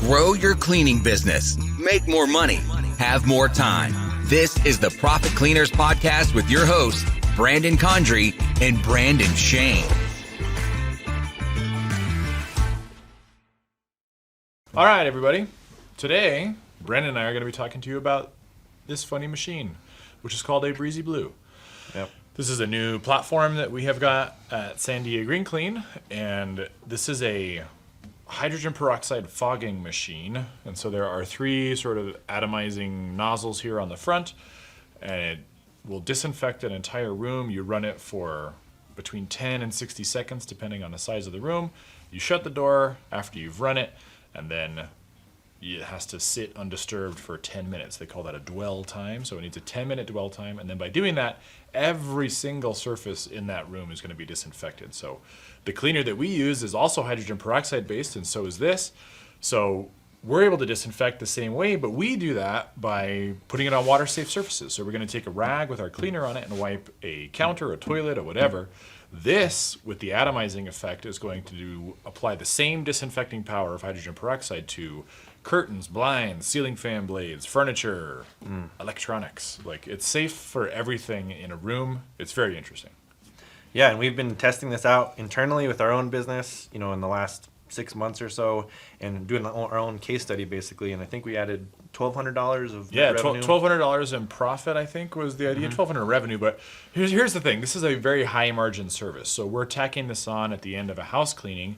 Grow your cleaning business. Make more money. Have more time. This is the Profit Cleaners Podcast with your hosts, Brandon Condry and Brandon Shane. All right, everybody. Today, Brandon and I are going to be talking to you about this funny machine, which is called a Breezy Blue. Yep. This is a new platform that we have got at Sandia Green Clean, and this is a hydrogen peroxide fogging machine. And so there are three sort of atomizing nozzles here on the front, and it will disinfect an entire room. You run it for between 10 and 60 seconds, depending on the size of the room. You shut the door after you've run it, and then it has to sit undisturbed for 10 minutes. They call that a dwell time. So it needs a 10-minute dwell time. And then by doing that, every single surface in that room is going to be disinfected. So the cleaner that we use is also hydrogen peroxide based, and so is this. So we're able to disinfect the same way, but we do that by putting it on water-safe surfaces. So we're going to take a rag with our cleaner on it and wipe a counter, a toilet, or whatever. This, with the atomizing effect, is going to apply the same disinfecting power of hydrogen peroxide to curtains, blinds, ceiling fan blades, furniture, electronics. Like, it's safe for everything in a room. It's very interesting. Yeah, and we've been testing this out internally with our own business, in the last 6 months or so, and doing our own case study, basically. And I think we added $1,200 of revenue. $1,200 in profit, I think, was the idea. $1,200 revenue. But here's the thing. This is a very high-margin service. So we're tacking this on at the end of a house cleaning.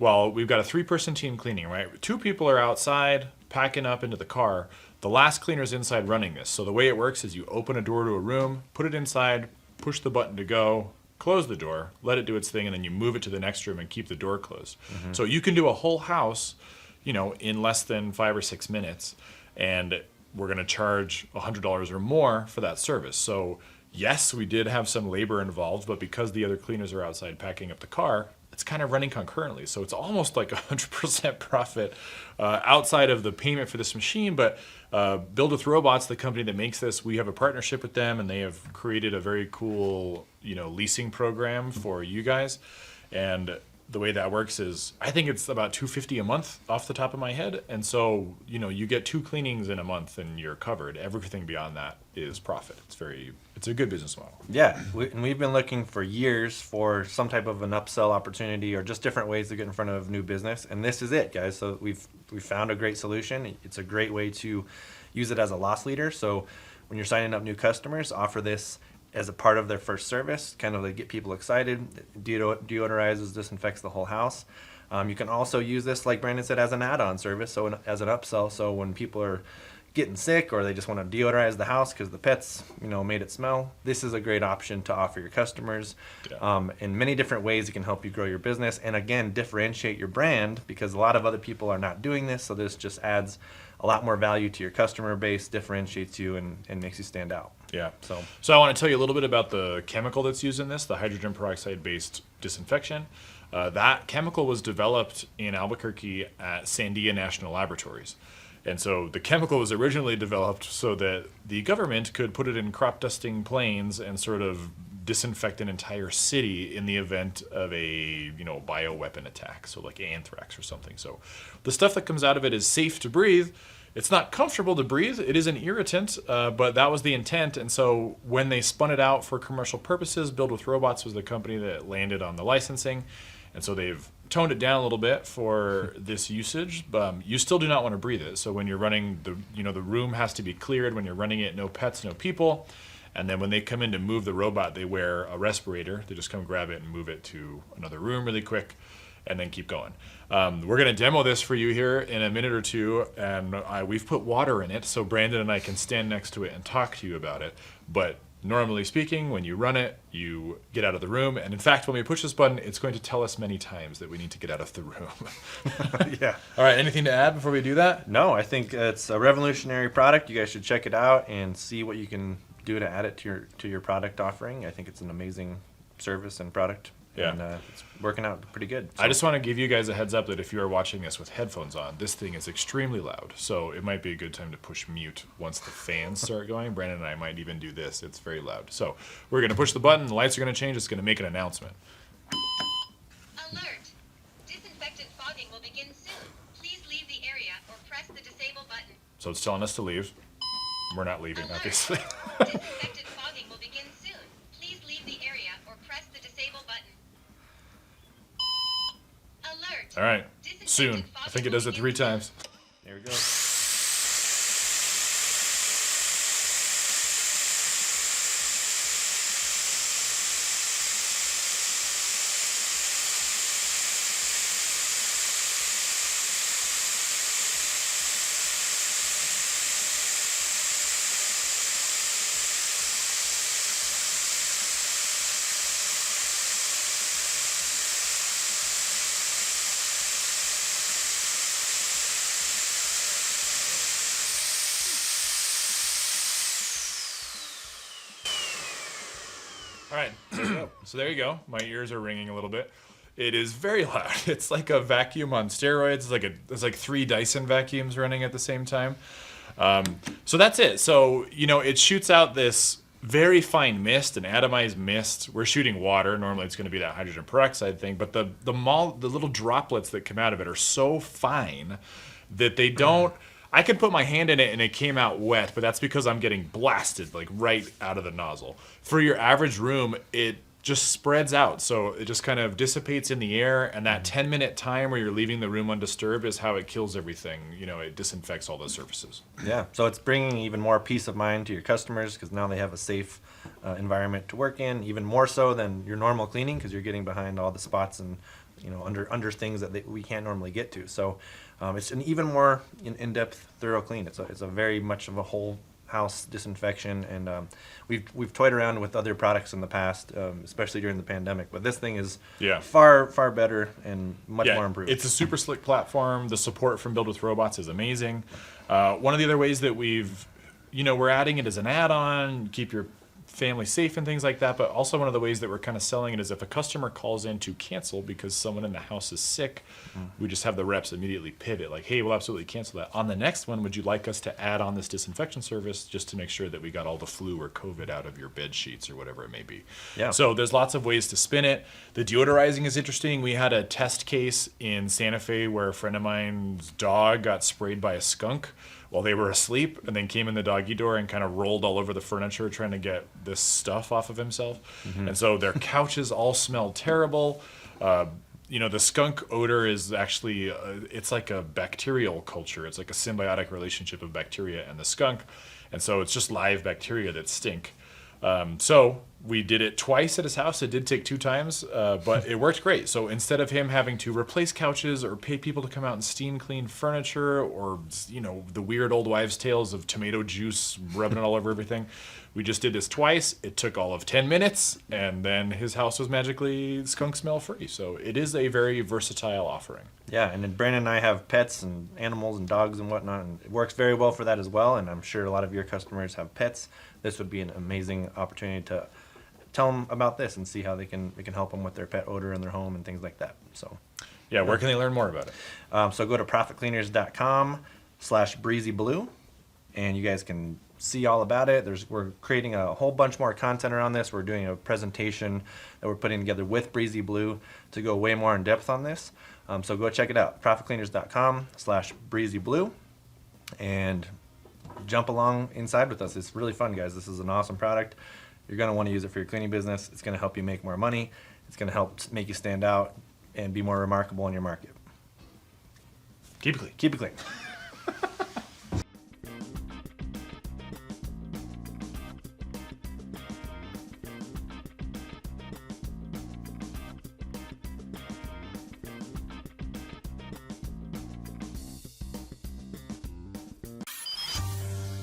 Well, we've got a 3-person team cleaning, right? 2 people are outside packing up into the car. The last cleaner's inside running this. So the way it works is you open a door to a room, put it inside, push the button to go, close the door, let it do its thing, and then you move it to the next room and keep the door closed. So you can do a whole house, in less than 5 or 6 minutes, and we're going to charge $100 or more for that service. So yes, we did have some labor involved, but because the other cleaners are outside packing up the car, it's kind of running concurrently. So it's almost like 100% profit outside of the payment for this machine. But Build With Robots, the company that makes this, we have a partnership with them, and they have created a very cool, leasing program for you guys. And the way that works is, I think it's about $250 a month off the top of my head. And so, you get 2 cleanings in a month and you're covered. Everything beyond that is profit. It's a good business model. Yeah, we've been looking for years for some type of an upsell opportunity or just different ways to get in front of new business. And this is it, guys. So we've found a great solution. It's a great way to use it as a loss leader. So when you're signing up new customers, offer this as a part of their first service, kind of like get people excited. Deodorizes, disinfects the whole house. You can also use this, like Brandon said, as an add-on service, so as an upsell. So when people are getting sick or they just want to deodorize the house because the pets, made it smell, this is a great option to offer your customers. In many different ways, it can help you grow your business and, again, differentiate your brand, because a lot of other people are not doing this. So this just adds a lot more value to your customer base, differentiates you, and makes you stand out. Yeah. So I want to tell you a little bit about the chemical that's used in this, the hydrogen peroxide-based disinfection. That chemical was developed in Albuquerque at Sandia National Laboratories. And so the chemical was originally developed so that the government could put it in crop dusting planes and sort of disinfect an entire city in the event of a bioweapon attack, so like anthrax or something. So the stuff that comes out of it is safe to breathe. It's not comfortable to breathe. It is an irritant, but that was the intent. And so when they spun it out for commercial purposes, Build With Robots was the company that landed on the licensing. And so they've toned it down a little bit for this usage, but you still do not want to breathe it. So when you're running, the room has to be cleared. When you're running it, no pets, no people. And then when they come in to move the robot, they wear a respirator. They just come grab it and move it to another room really quick and then keep going. We're going to demo this for you here in a minute or two, and we've put water in it so Brandon and I can stand next to it and talk to you about it. But normally speaking, when you run it, you get out of the room. And in fact, when we push this button, it's going to tell us many times that we need to get out of the room. Yeah. All right, anything to add before we do that? No, I think it's a revolutionary product. You guys should check it out and see what you can do to add it to your product offering. I think it's an amazing service and product. Yeah. And it's working out pretty good. So. I just want to give you guys a heads up that if you are watching this with headphones on, this thing is extremely loud. So it might be a good time to push mute once the fans start going. Brandon and I might even do this. It's very loud. So we're going to push the button. The lights are going to change. It's going to make an announcement. Alert! Disinfectant fogging will begin soon. Please leave the area press the disable button. So it's telling us to leave. We're not leaving, Alert. obviously. Disinfectant fogging will begin soon. Please leave the area or press the disable button. Alert. All right, Disinfectant soon. I fogging think it will does it begin 3 soon. times. There we go. All right, so there you go. My ears are ringing a little bit. It is very loud. It's like a vacuum on steroids. It's like 3 Dyson vacuums running at the same time. So that's it. So, it shoots out this very fine mist, an atomized mist. We're shooting water. Normally it's going to be that hydrogen peroxide thing, but the little droplets that come out of it are so fine that they don't. I could put my hand in it and it came out wet, but that's because I'm getting blasted like right out of the nozzle. For your average room, it just spreads out. So it just kind of dissipates in the air, and that 10-minute time where you're leaving the room undisturbed is how it kills everything. It disinfects all the surfaces. Yeah, so it's bringing even more peace of mind to your customers because now they have a safe environment to work in, even more so than your normal cleaning because you're getting behind all the spots and under things that we can't normally get to. So it's an even more in-depth, thorough clean. It's a very much of a whole house disinfection, and we've toyed around with other products in the past, especially during the pandemic. But this thing is far better and much more improved. It's a super slick platform. The support from Build with Robots is amazing. One of the other ways that we're adding it as an add-on, keep your family safe and things like that, but also one of the ways that we're kind of selling it is if a customer calls in to cancel because someone in the house is sick, we just have the reps immediately pivot like, hey, we'll absolutely cancel that. On the next one, would you like us to add on this disinfection service just to make sure that we got all the flu or COVID out of your bed sheets or whatever it may be? Yeah. So there's lots of ways to spin it. The deodorizing is interesting. We had a test case in Santa Fe where a friend of mine's dog got sprayed by a skunk while they were asleep, and then came in the doggy door and kind of rolled all over the furniture trying to get this stuff off of himself. And so their couches all smelled terrible. The skunk odor is actually, it's like a bacterial culture. It's like a symbiotic relationship of bacteria and the skunk. And so it's just live bacteria that stink. So we did it twice at his house. It did take 2 times, but it worked great. So instead of him having to replace couches or pay people to come out and steam clean furniture or, the weird old wives' tales of tomato juice rubbing it all over everything, we just did this twice. It took all of 10 minutes, and then his house was magically skunk smell free. So it is a very versatile offering. Yeah, and then Brandon and I have pets and animals and dogs and whatnot, and it works very well for that as well. And I'm sure a lot of your customers have pets. This would be an amazing opportunity to tell them about this and see how we can help them with their pet odor in their home and things like that. So, yeah, where can they learn more about it? So go to profitcleaners.com/Breezy Blue, and you guys can see all about it. We're creating a whole bunch more content around this. We're doing a presentation that we're putting together with Breezy Blue to go way more in depth on this. So go check it out, profitcleaners.com/Breezy Blue, and jump along inside with us. It's really fun, guys. This is an awesome product. You're going to want to use it for your cleaning business. It's going to help you make more money. It's going to help make you stand out and be more remarkable in your market. Keep it clean. Keep it clean.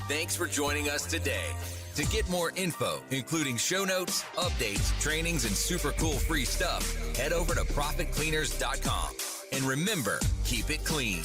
Thanks for joining us today. To get more info, including show notes, updates, trainings, and super cool free stuff, head over to profitcleaners.com. And remember, keep it clean.